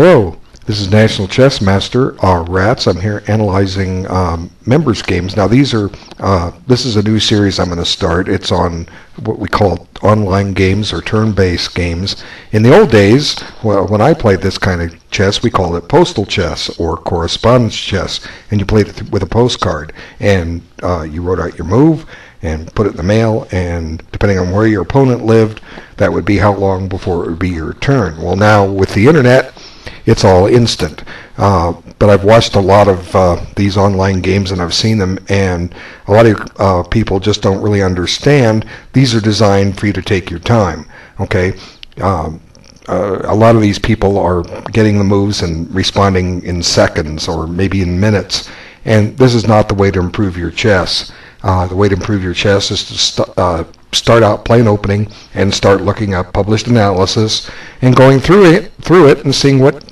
Hello, this is National Chess Master Rats. I'm here analyzing members games. Now this is a new series I'm going to start. It's on what we call online games or turn-based games. In the old days, well, when I played this kind of chess, we called it postal chess or correspondence chess, and you played it with a postcard, and you wrote out your move and put it in the mail, and depending on where your opponent lived, that would be how long before it would be your turn. Well, now with the internet, it's all instant. But I've watched a lot of these online games, and I've seen them, and a lot of people just don't really understand. These are designed for you to take your time. Okay, a lot of these people are getting the moves and responding in seconds or maybe in minutes, and this is not the way to improve your chess. The way to improve your chess is to start out plain opening and start looking up published analysis and going through it and seeing what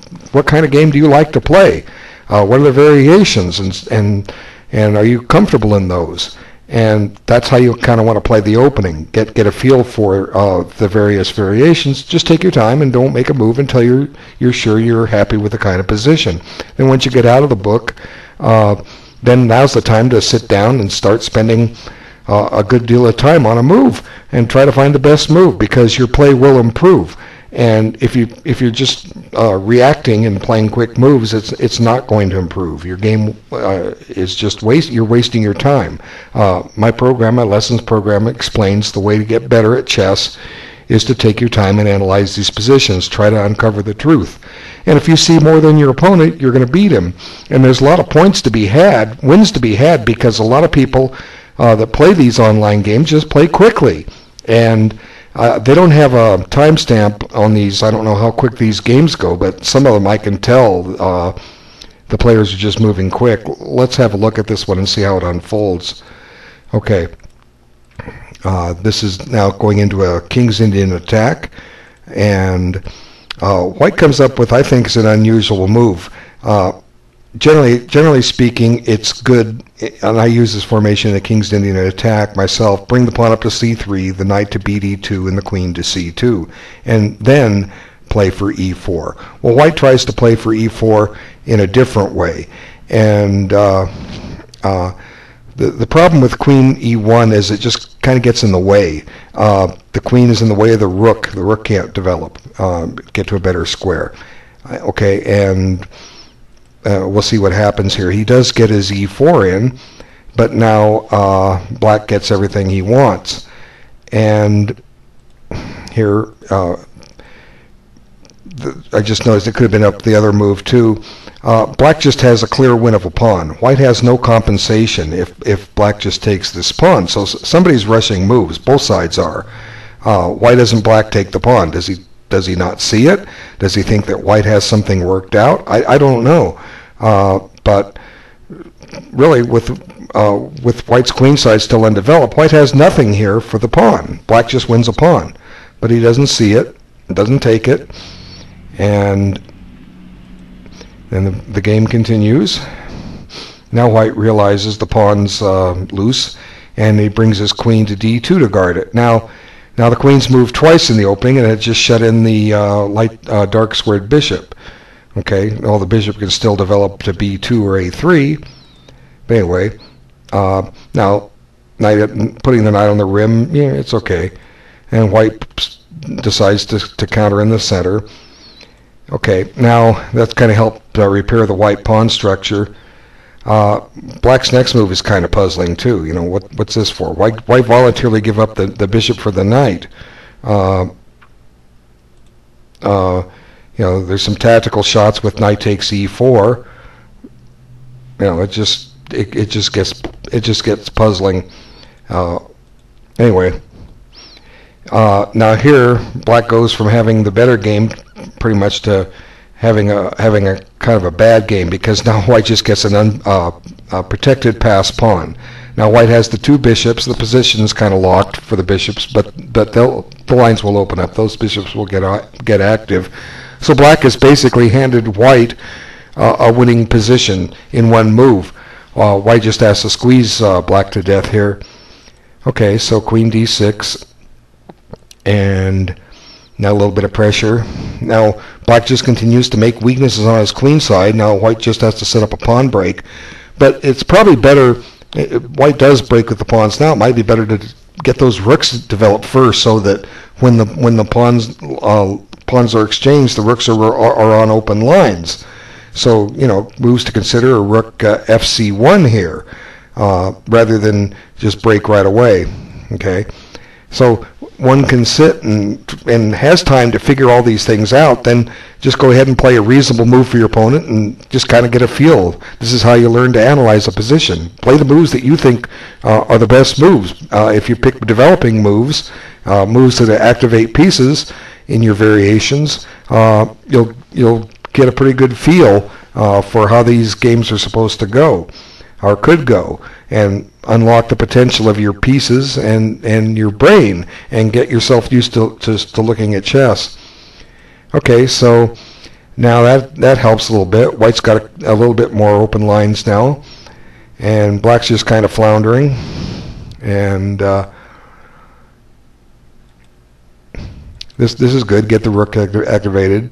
kind of game do you like to play, what are the variations, and are you comfortable in those, and that's how you kind of want to play the opening. Get a feel for the various variations. Just take your time and don't make a move until you're sure you're happy with the kind of position. And once you get out of the book, then now's the time to sit down and start spending a good deal of time on a move and try to find the best move, because your play will improve. And if you're just reacting and playing quick moves, it's not going to improve. Your game is just you're wasting your time. My lessons program, explains the way to get better at chess is to take your time and analyze these positions, try to uncover the truth. And if you see more than your opponent, you're going to beat him. And there's a lot of points to be had, wins to be had, because a lot of people that play these online games just play quickly. And they don't have a timestamp on these. I don't know how quick these games go, but some of them I can tell the players are just moving quick. Let's have a look at this one and see how it unfolds. Okay. This is now going into a King's Indian attack, and White comes up with, I think, is an unusual move. Generally speaking, it's good, and I use this formation in the King's Indian attack myself. Bring the pawn up to c3, the knight to bd2, and the queen to c2, and then play for e4. Well, White tries to play for e4 in a different way, and the problem with Queen e1 is it just kind of gets in the way. The queen is in the way of the rook. The rook can't develop, get to a better square. Okay, and we'll see what happens here. He does get his e4 in, but now Black gets everything he wants. And here, I just noticed it could have been up the other move too. Black just has a clear win of a pawn. White has no compensation if Black just takes this pawn. So somebody's rushing moves. Both sides are. Why doesn't Black take the pawn? Does he not see it? Does he think that White has something worked out? I don't know. But really, with White's queen side still undeveloped, White has nothing here for the pawn. Black just wins a pawn, but he doesn't see it, doesn't take it, and then the game continues. Now White realizes the pawn's loose, and he brings his queen to d2 to guard it. Now the queen's moved twice in the opening, and it just shut in the dark squared bishop. Okay, well, the bishop can still develop to b2 or a3. But anyway, now putting the knight on the rim, yeah, it's okay. And White decides to counter in the center. Okay, now that's kind of helped repair the White pawn structure. Black's next move is kind of puzzling too. You know, what's this for? Why voluntarily give up the bishop for the knight? You know, there's some tactical shots with knight takes e4. You know, it just gets puzzling. Anyway, now here Black goes from having the better game pretty much to having a kind of a bad game, because now White just gets an protected pass pawn. Now White has the two bishops. The position is kind of locked for the bishops, but the lines will open up. Those bishops will get active. So Black has basically handed White a winning position in one move. White just has to squeeze Black to death here. Okay, so queen d6, and Now a little bit of pressure. Now black just continues to make weaknesses on his queen side. Now white just has to set up a pawn break. But it's probably better, white does break with the pawns now. It might be better to get those rooks developed first, so that when the pawns are exchanged, the rooks are on open lines. So, moves to consider a rook fc1 here, rather than just break right away. Okay, so one can sit and has time to figure all these things out. Then just go ahead and play a reasonable move for your opponent and just kind of get a feel. This is how you learn to analyze a position. Play the moves that you think are the best moves. If you pick developing moves, moves that activate pieces in your variations, you'll get a pretty good feel for how these games are supposed to go, or could go, and unlock the potential of your pieces and your brain, and get yourself used to looking at chess. Okay, so now that helps a little bit. White's got a little bit more open lines now, and black's just kind of floundering, and this is good. Get the rook activated.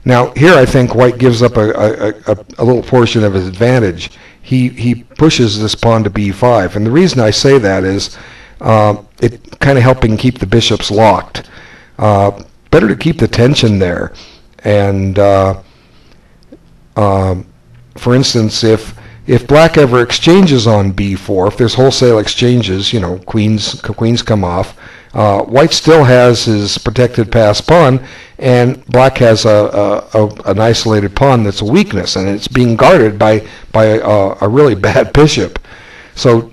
Now here I think white gives up a little portion of his advantage. He pushes this pawn to b5, and the reason I say that is it kind of helping keep the bishops locked. Better to keep the tension there. And for instance, if black ever exchanges on b4, if there's wholesale exchanges, queens come off, white still has his protected passed pawn, and black has an isolated pawn that's a weakness, and it's being guarded by a really bad bishop. So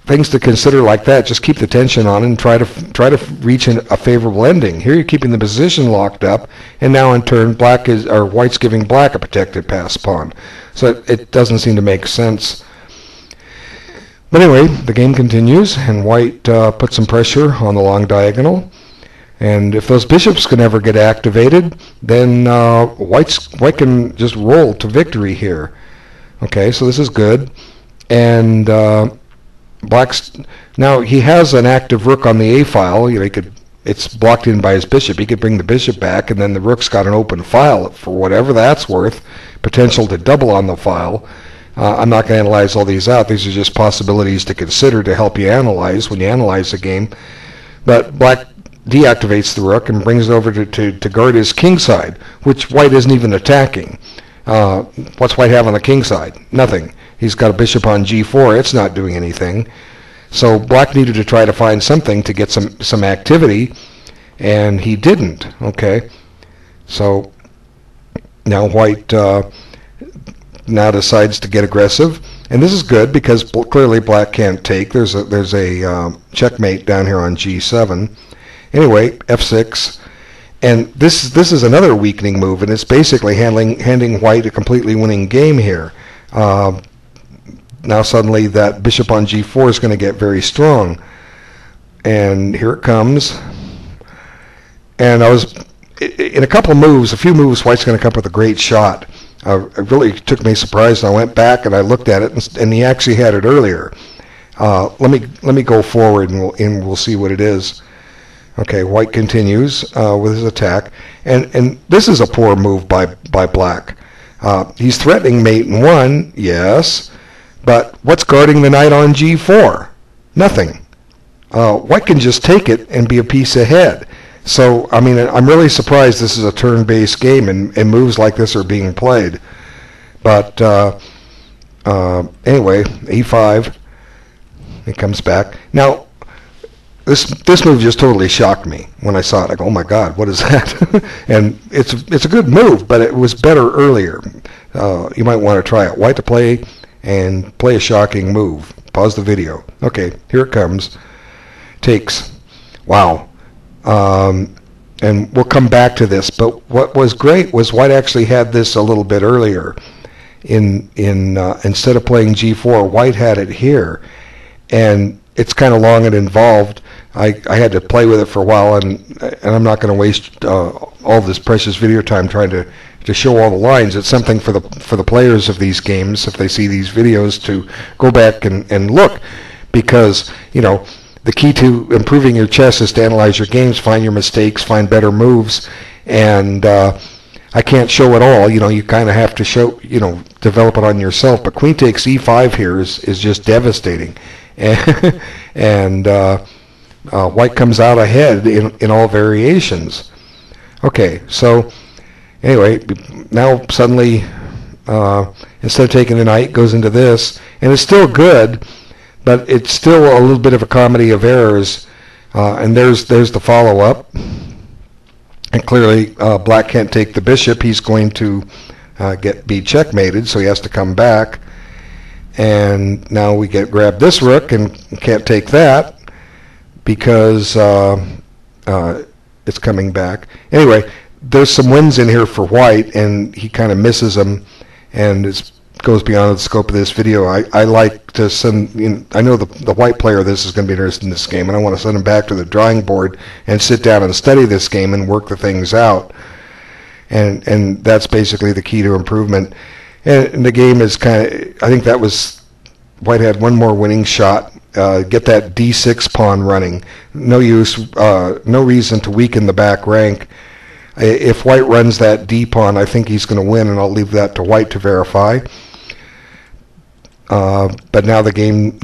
things to consider like that. Just keep the tension on and try to reach a favorable ending. Here you're keeping the position locked up, and now in turn white's giving black a protected passed pawn. So it doesn't seem to make sense. But anyway, the game continues, and white puts some pressure on the long diagonal. And if those bishops can ever get activated, then white can just roll to victory here. Okay, so this is good. And black's now he has an active rook on the a file. It's blocked in by his bishop. He could bring the bishop back, and then the rook's got an open file for whatever that's worth. Potential to double on the file. I'm not going to analyze all these out. These are just possibilities to consider to help you analyze when you analyze the game. But black deactivates the rook and brings it over to guard his king side, which white isn't even attacking. What's white have on the king side? Nothing. He's got a bishop on g4. It's not doing anything. So black needed to try to find something to get some activity, and he didn't. Okay, so now white now decides to get aggressive, and this is good because clearly black can't take. There's a checkmate down here on g7. Anyway, f6, and this is another weakening move, and it's basically handing white a completely winning game here. Now suddenly that bishop on g4 is going to get very strong, and here it comes. And I was in a few moves, white's going to come up with a great shot. It really took me surprised. I went back and I looked at it, and he actually had it earlier. Let me go forward, and we'll see what it is. Okay, white continues with his attack, and this is a poor move by black. He's threatening mate in 1, yes, but what's guarding the knight on g4? Nothing. White can just take it and be a piece ahead. So, I mean, I'm really surprised this is a turn-based game and moves like this are being played. But anyway, e5, it comes back. Now, this move just totally shocked me when I saw it. I go, oh my God, what is that? And it's a good move, but it was better earlier. You might want to try it. White to play and play a shocking move. Pause the video. Okay, here it comes. Takes. Wow. And we'll come back to this, but what was great was white actually had this a little bit earlier. Instead of playing g4, white had it here, and it's kind of long and involved. I had to play with it for a while, and I'm not going to waste all this precious video time trying to show all the lines. It's something for the players of these games, if they see these videos, to go back and look, because the key to improving your chess is to analyze your games, find your mistakes, find better moves, and I can't show it all. You kind of have to show, develop it on yourself. But queen takes e5 here is just devastating, and white comes out ahead in all variations. Okay, so anyway, now suddenly instead of taking the knight, goes into this, and it's still good, but it's still a little bit of a comedy of errors. And there's the follow-up. And clearly, black can't take the bishop. He's going to be checkmated, so he has to come back. And now we grab this rook and can't take that because it's coming back. Anyway, there's some wins in here for white, and he kind of misses them, and it goes beyond the scope of this video. I like to send, I know the white player this is going to be interested in this game, and I want to send him back to the drawing board and sit down and study this game and work the things out. And that's basically the key to improvement. And the game is I think that was, white had one more winning shot. Get that d6 pawn running. No use, no reason to weaken the back rank. If white runs that d pawn, I think he's going to win, and I'll leave that to white to verify. But now the game,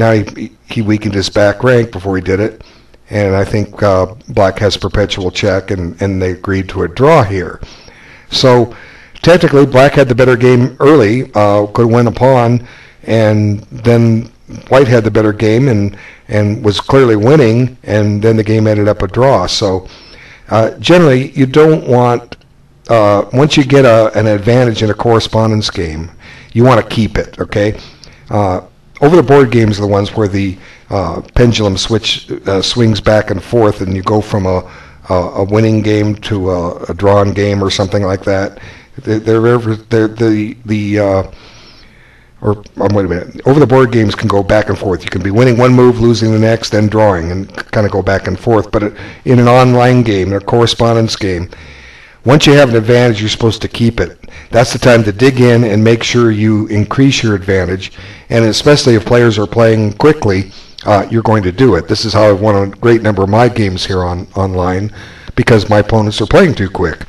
he weakened his back rank before he did it, and I think black has perpetual check, and they agreed to a draw here. So technically, black had the better game early, could win a pawn, and then white had the better game and was clearly winning, and then the game ended up a draw. So generally, you don't want, once you get an advantage in a correspondence game, you want to keep it, okay? Over the board games are the ones where the pendulum swings back and forth, and you go from a winning game to a drawn game or something like that. Wait a minute. Over the board games can go back and forth. You can be winning one move, losing the next, then drawing, and kind of go back and forth. But in an online game, in a correspondence game, once you have an advantage, you're supposed to keep it. That's the time to dig in and make sure you increase your advantage. And especially if players are playing quickly, you're going to do it. This is how I've won a great number of my games here online, because my opponents are playing too quick.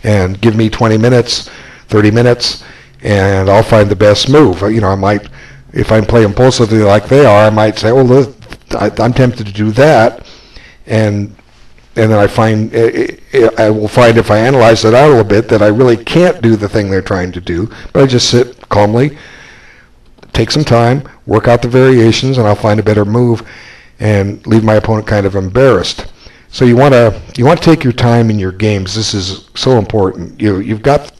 And give me 20 minutes, 30 minutes, and I'll find the best move. I might, if I play impulsively like they are, I might say, "Oh, I'm tempted to do that," and then I will find if I analyze it out a little bit that I really can't do the thing they're trying to do. But I just sit calmly, take some time, work out the variations, and I'll find a better move, and leave my opponent kind of embarrassed. So you want to take your time in your games. This is so important. You've got.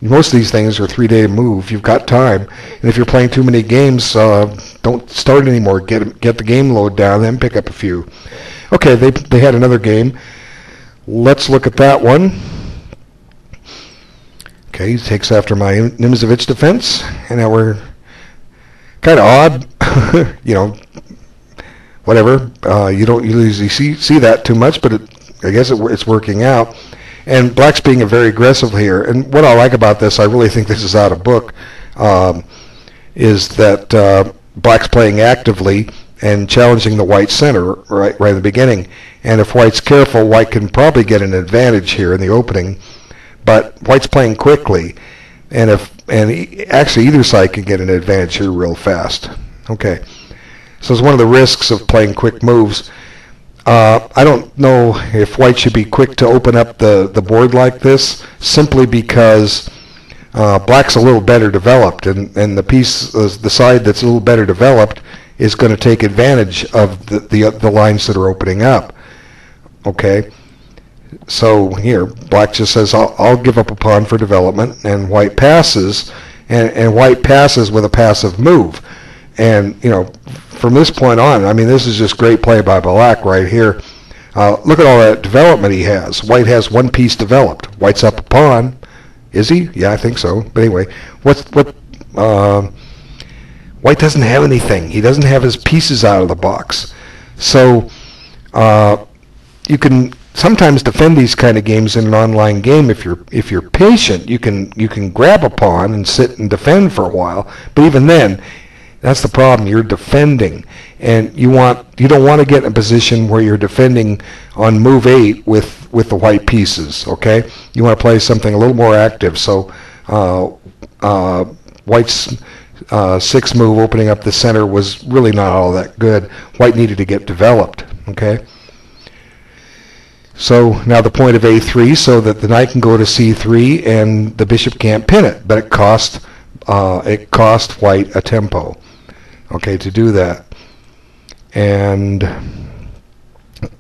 Most of these things are 3-day move. You've got time, and if you're playing too many games, don't start anymore. Get the game load down, then pick up a few. Okay, they had another game. Let's look at that one. Okay, he takes after my Nimzovich defense, and now we're kind of odd. Whatever. You don't usually see that too much, but I guess it's working out. And black's being very aggressive here. And what I like about this, I really think this is out of book, is that black's playing actively and challenging the white center right in the beginning. And if white's careful, white can probably get an advantage here in the opening. But white's playing quickly, and actually either side can get an advantage here real fast. Okay, so it's one of the risks of playing quick moves. I don't know if white should be quick to open up the board like this, simply because black's a little better developed, and the side that's a little better developed is going to take advantage of the lines that are opening up. Okay, so here black just says I'll give up a pawn for development, and white passes, and white passes with a passive move. And from this point on, I mean, this is just great play by black right here. Look at all that development he has. White has one piece developed. White's up a pawn. Is he? Yeah, I think so. But anyway, white doesn't have anything. He doesn't have his pieces out of the box. So you can sometimes defend these kind of games in an online game. If you're patient, you can grab a pawn and sit and defend for a while. But even then, That's the problem. You're defending, and you don't want to get in a position where you're defending on move 8 with the white pieces. Okay, you want to play something a little more active. So white's 6 move opening up the center was really not all that good. White needed to get developed. Okay. So now the point of A3, so that the knight can go to C3 and the bishop can't pin it, but it cost white a tempo, okay, to do that. And it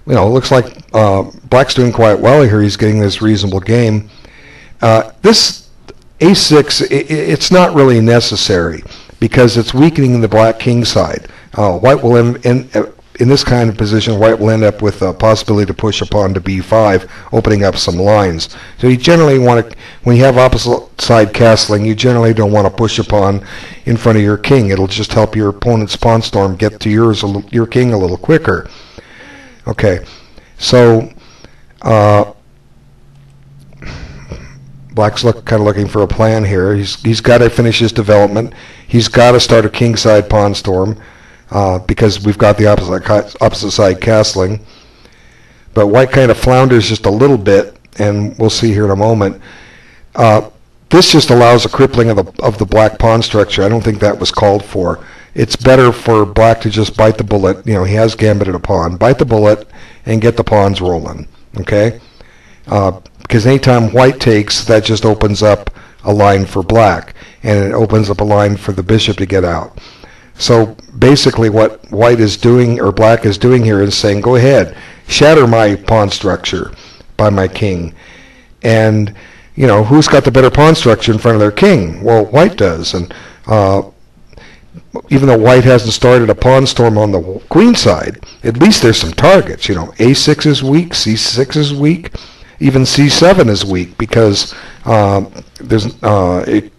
looks like black's doing quite well here. He's getting this reasonable game. This A6, it's not really necessary because it's weakening the black king side. White will in this kind of position, white will end up with a possibility to push a pawn to b5, opening up some lines. So you generally want to, when you have opposite side castling, you generally don't want to push a pawn in front of your king. It'll just help your opponent's pawn storm get to your king a little quicker. Okay, so black's kind of looking for a plan here. He's got to finish his development. He's got to start a kingside pawn storm. Because we've got the opposite side castling. But white kind of flounders just a little bit, and we'll see here in a moment. This just allows a crippling of the black pawn structure. I don't think that was called for. It's better for black to just bite the bullet. He has gambited a pawn. Bite the bullet and get the pawns rolling. Okay? Because anytime white takes, that just opens up a line for black, and it opens up a line for the bishop to get out. So basically what white is doing, or black is doing here, is saying, go ahead, shatter my pawn structure by my king. And, who's got the better pawn structure in front of their king? Well, white does. And even though white hasn't started a pawn storm on the queen side, at least there's some targets. A6 is weak, C6 is weak, even C7 is weak because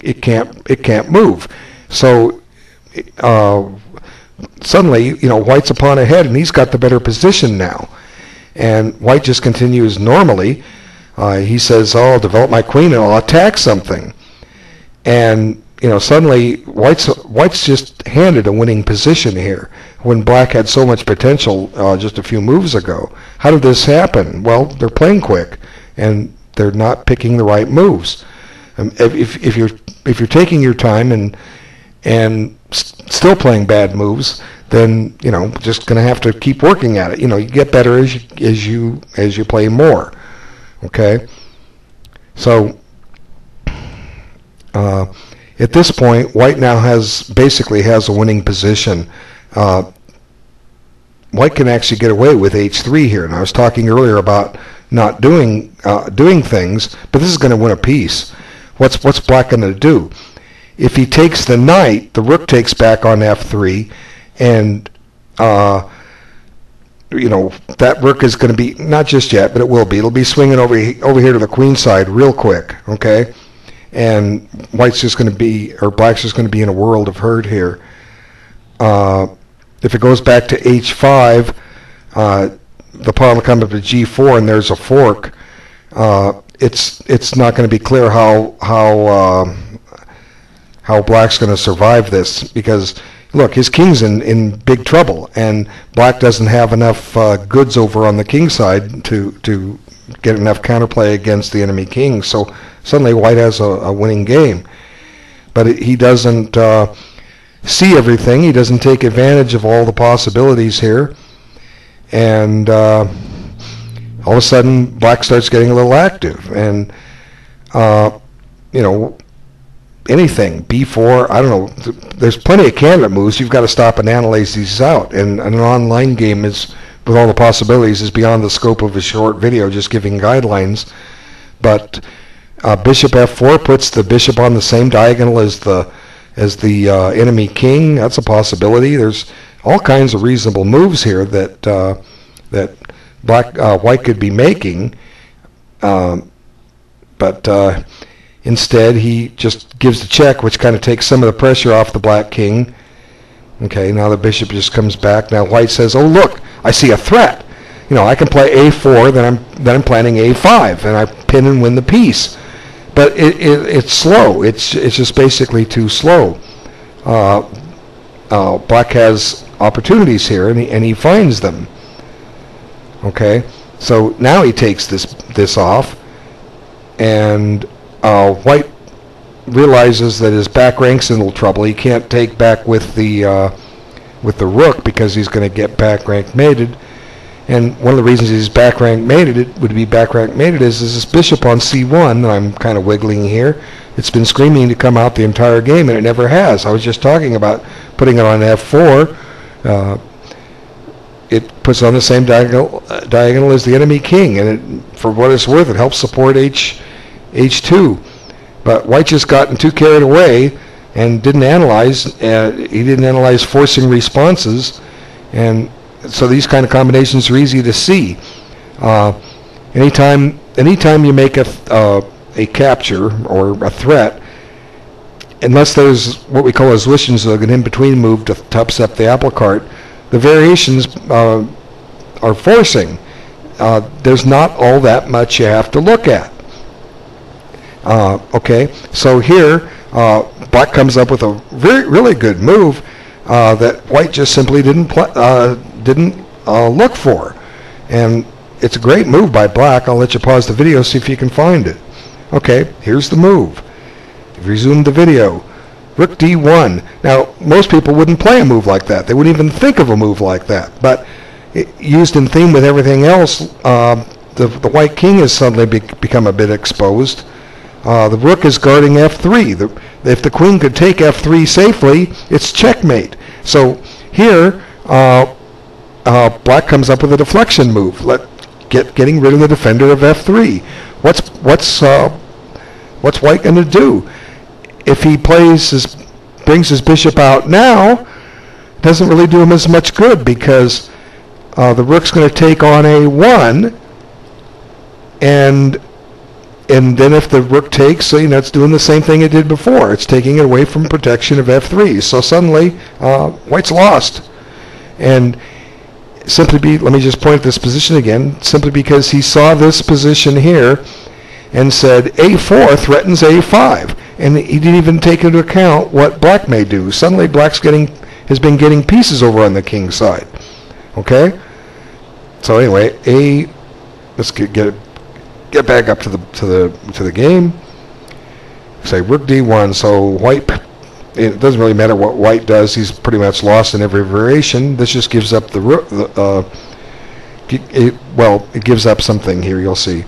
it can't move. So suddenly, white's a pawn ahead, and he's got the better position now. And white just continues normally. He says, I'll develop my queen and I'll attack something. And, suddenly white's just handed a winning position here when black had so much potential just a few moves ago. How did this happen? Well, they're playing quick, and they're not picking the right moves. If you're taking your time and still playing bad moves, then just going to have to keep working at it. You get better as you play more. Okay, so at this point, white now basically has a winning position. White can actually get away with h3 here. And I was talking earlier about not doing things, but this is going to win a piece. What's black going to do? If he takes the knight, the rook takes back on f3, and that rook is going to be, not just yet, but it will be. It'll be swinging over here to the queen side real quick, okay? And white's just going to be, or black's just going to be in a world of hurt here. If it goes back to h5, the pawn will come up to g4, and there's a fork. It's not going to be clear how black's going to survive this, because look, his king's in big trouble, and black doesn't have enough goods over on the king side to get enough counterplay against the enemy king. So suddenly white has a winning game, but he doesn't see everything. He doesn't take advantage of all the possibilities here, and all of a sudden black starts getting a little active, and anything, b4, I don't know, there's plenty of candidate moves. You've got to stop and analyze these out, and an online game is, with all the possibilities, is beyond the scope of a short video just giving guidelines. But bishop f4 puts the bishop on the same diagonal as the enemy king. That's a possibility. There's all kinds of reasonable moves here that white could be making, but instead he just gives the check, which kind of takes some of the pressure off the black king. Okay, now the bishop just comes back. Now white says, "Oh look, I see a threat. I can play a4, then I'm planning a5, and I pin and win the piece." But it's slow. It's just basically too slow. Black has opportunities here, and he finds them. Okay, so now he takes this off, and White realizes that his back rank's in a little trouble. He can't take back with the rook because he's going to get back rank mated. And one of the reasons he's back rank mated, it would be back rank mated, is this bishop on c1 that I'm kind of wiggling here. It's been screaming to come out the entire game, and it never has. I was just talking about putting it on f4. It puts on the same diagonal as the enemy king, and it, for what it's worth, it helps support h2. But White just gotten too carried away and didn't analyze. He didn't analyze forcing responses, and so these kind of combinations are easy to see. Anytime you make a capture or a threat, unless there's what we call a Zwischenzug, an in-between move to upset the apple cart, the variations are forcing. There's not all that much you have to look at. Okay, so here Black comes up with a really good move that White just simply didn't look for, and it's a great move by Black. I'll let you pause the video, see if you can find it. Okay, here's the move. Resume the video. Rook d1. Now, most people wouldn't play a move like that. They wouldn't even think of a move like that. But used in theme with everything else, the White king has suddenly become a bit exposed. The rook is guarding f3. If the queen could take f3 safely, it's checkmate. So here, Black comes up with a deflection move, getting rid of the defender of f3. What's White going to do? If he brings his bishop out now, it doesn't really do him as much good, because the rook's going to take on a1, and then if the rook takes, so it's doing the same thing it did before. It's taking it away from protection of f3. So suddenly, White's lost. And let me just point at this position again, simply because he saw this position here and said a4 threatens a5. And he didn't even take into account what Black may do. Suddenly, Black's has been getting pieces over on the king's side. Okay. So anyway, let's get back up to the game. Say rook d1. So White. It doesn't really matter what White does. He's pretty much lost in every variation. This just gives up the rook. It gives up something here. You'll see.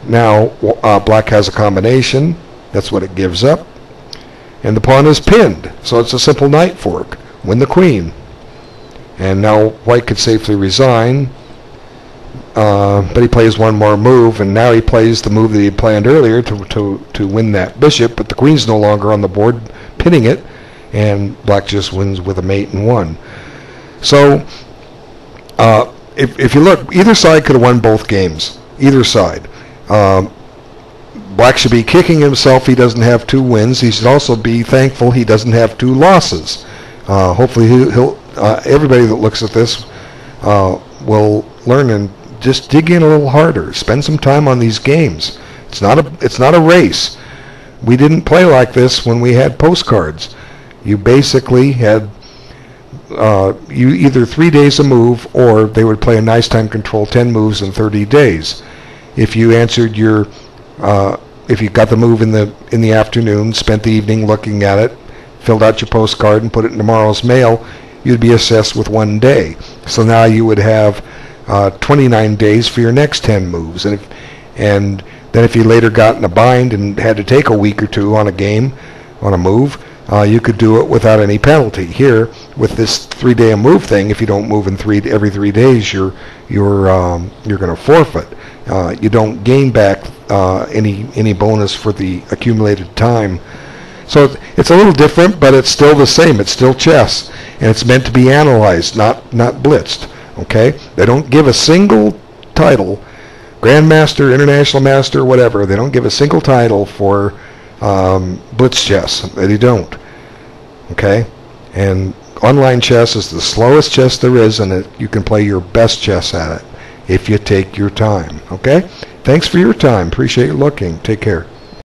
Now Black has a combination. That's what it gives up. And the pawn is pinned. So it's a simple knight fork. Win the queen. And now White could safely resign. But he plays one more move, and now he plays the move that he planned earlier to win that bishop, but the queen's no longer on the board, pinning it, and Black just wins with a mate and one. So if you look, either side could have won both games. Either side. Black should be kicking himself he doesn't have two wins. He should also be thankful he doesn't have two losses. Hopefully everybody that looks at this will learn and just dig in a little harder. Spend some time on these games. It's not a race. We didn't play like this when we had postcards. You basically had you either 3 days a move, or they would play a nice time control 10 moves in 30 days. If you answered your if you got the move in the afternoon, spent the evening looking at it, filled out your postcard and put it in tomorrow's mail, you'd be assessed with 1 day. So now you would have 29 days for your next 10 moves. And then if you later got in a bind and had to take a week or two on a move, you could do it without any penalty. Here, with this 3-day move thing, if you don't move in every 3 days, you're going to forfeit. You don't gain back any bonus for the accumulated time. So it's a little different, but it's still the same. It's still chess, and it's meant to be analyzed, not blitzed. Okay? They don't give a single title, Grandmaster, International Master, whatever. They don't give a single title for blitz chess. They don't. Okay? And online chess is the slowest chess there is, and you can play your best chess at it if you take your time. Okay? Thanks for your time. Appreciate you looking. Take care.